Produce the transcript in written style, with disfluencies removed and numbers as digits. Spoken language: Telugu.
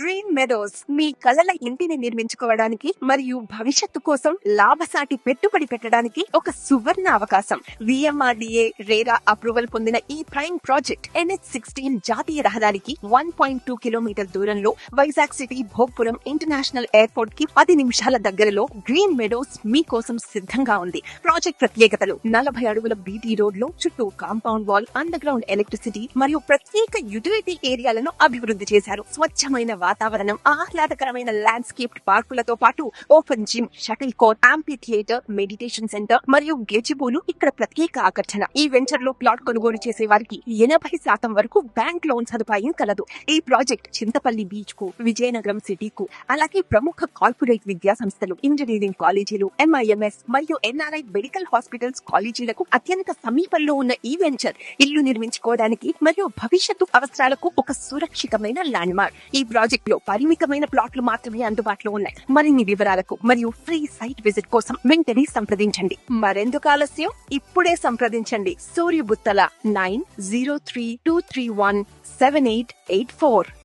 గ్రీన్ మెడోస్ మీ కలల ఇంటిని నిర్మించుకోవడానికి మరియు భవిష్యత్తు కోసం లాభసాటి పెట్టుబడి పెట్టడానికి ఒక సువర్ణ అవకాశం. విఎంఆర్డీఏ రేరా అప్రూవల్ పొందిన ఈ ప్రైమ్ ప్రాజెక్ట్ NH16 జాతీయ రహదారికి 1.2 కిలోమీటర్ దూరంలో వైజాగ్ సిటీ భోగ్పురం ఇంటర్నేషనల్ ఎయిర్పోర్ట్ కి 10 నిమిషాల దగ్గరలో గ్రీన్ మెడోస్ మీకోసం సిద్ధంగా ఉంది. ప్రాజెక్ట్ ప్రత్యేకతలు: 40 అడుగుల బీటీ రోడ్ లో చుట్టూ compound wall, under ground electricity మరియు ప్రత్యేక యుటిలిటీ ఏరియాలను అభివృద్ధి చేశారు. స్వచ్ఛమైన వాతావరణం, ఆహ్లాదకరమైన ల్యాండ్స్కేప్ పార్కులతో పాటు open gym, shuttle court, amphitheatre, meditation centre మరియు గెజిబోలు ఇక్కడ ప్రత్యేక ఆకర్షణ. ఈ వెంచర్ లో ప్లాట్ కొనుగోలు చేసే వారికి 80% వరకు బ్యాంక్ లోన్ సదుపాయం కలదు. ఈ ప్రాజెక్ట్ చింతపల్లి బీచ్ కు, విజయనగరం సిటీకు, అలాగే ప్రముఖ కార్పొరేట్ విద్యా సంస్థలు, ఇంజనీరింగ్ కాలేజీలు, MIMS మరియు NRI మెడికల్ హాస్పిటల్స్ కాలేజీలకు అత్యంత సమీపంలో ఉన్న ఈ వెంచర్ ఇల్లు నిర్మించుకోవడానికి మరియు భవిష్యత్తు అవసరాలకు ఒక సురక్షితమైన ల్యాండ్ మార్క్. ఈ ప్రాజెక్ట్ లో పరిమితమైన ప్లాట్లు మాత్రమే అందుబాటులో ఉన్నాయి. మరిన్ని వివరాలకు మరియు ఫ్రీ సైట్ విజిట్ కోసం వెంటనే సంప్రదించండి. మరెందుకు ఆలస్యం, ఇప్పుడే సంప్రదించండి. సూర్యబుత్తల 9032317884.